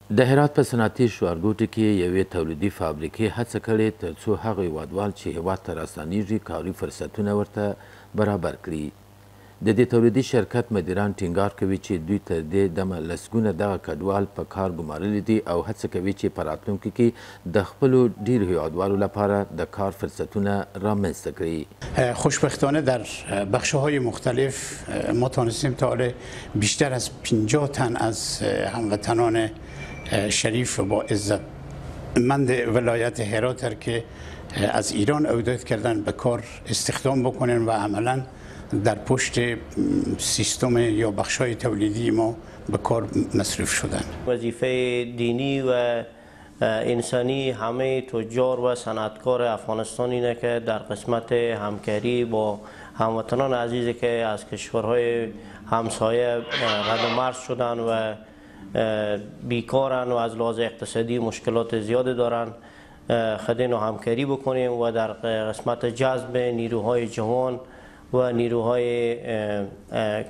د هرات په صنعتي ښارګوټي کې یوې تولیدي فابریکې هڅه کړې ترڅو هغه هیوادوال چې هیواد ته راستنیږي کاري فرصتونه ورته برابر کړي. د دې تولیدي شرکت مدیران ټینګار کوي چې دوی تر دې دمه لسګونه دغه کډوال په کار ګمارلي دي او هڅه کوي چې په راتلونکي کې د خپلو ډیرو هیوادوالو لپاره د کار فرصتونه رامنځته کړي. خوشبختانه در بخش‌های مختلف ما توانستیم تا حالا بیشتر از 50 تن از هموطنان شریف و با عزت مند ولایت هرات که از ایران عودت کردن به کار استخدام بکنن و عملا در پشت سیستم یا بخش‌های تولیدی ما به کار مصروف شدن. وظیفه دینی و انسانی همه تجار و صنعتکار افغانستان اینه که در قسمت همکاری با هموطنان عزیزی که از کشورهای همسایه رد و مرز شدن و بیکارن و از لحاظ اقتصادی مشکلات زیاده دارن خدین و همکاری بکنیم و در قسمت جذب نیروهای جوان و نیروهای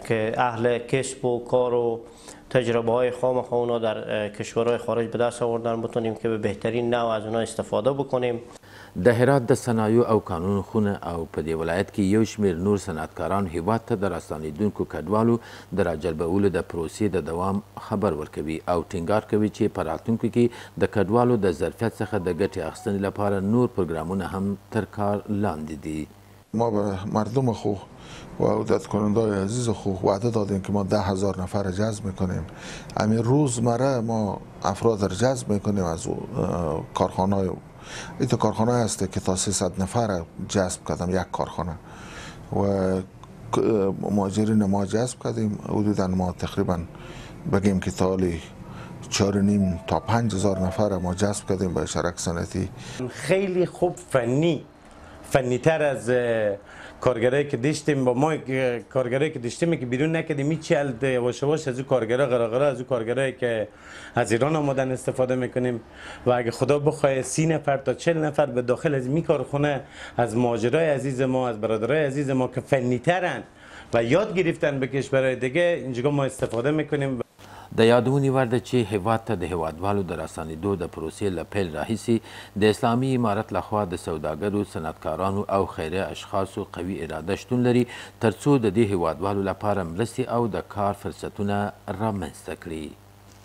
که اهل کسب و کار و تجربه های خام اونا در کشورهای خارج به دست آوردن بتونیم که به بهترین نوع از اونا استفاده بکنیم. د هرات د صنایعو او کانونو خونه او په دې ولایت کې یو شمېر نور صنعتکاران هیواد ته د راستنېدونکو کډوالو د راجلبولو د پروسې د دوام خبر ورکوي او ټینګار کوي چې په راتلونکي کې د کډوالو د ظرفیت څخه د ګټې اخیستنې لپاره نور پروګرامونه هم تر کار لاندې دي. ما به مردم خو و عودت کننده‌های عزیز خو وعده دادیم که ما 10,000 نفر جذب میکنیم. همین روزمره ما افراد را جذب میکنیم از کارخانه‌های این کارخانه هست که تا 300 نفر جذب کردم یک کارخانه و مهاجرین ما جذب کردیم. حدودا ما تقریبا بگیم که تا 4.5 تا 5,000 نفر ما جذب کردیم به شرک صنعتی. خیلی خوب فنی تر از کارگرایی که داشتیم با ما کارگرایی که داشتیم که بیرون نکردیم میچل یواش یواش از اون کارگرا قراقرا از اون کارگرایی که از ایران آمدن استفاده میکنیم و اگه خدا بخواد 30 نفر تا 40 نفر به داخل از این کارخونه از مهاجرای عزیز ما از برادرای عزیز ما که فنی ترن و یاد گرفتن به کشورهای دیگه اینجا ما استفاده میکنیم. د یادونې وړ ده چې هیواد ته د هیوادوالو د راستنېدو د پروسې له پیل راهیسې د اسلامي امارت لخوا د سوداګرو صنعتکارانو او خیریه اشخاصو قوي اراده شتون لري ترڅو د دې هیوادوالو لپاره مرستې او د کار فرصتونه رامنځته کړي.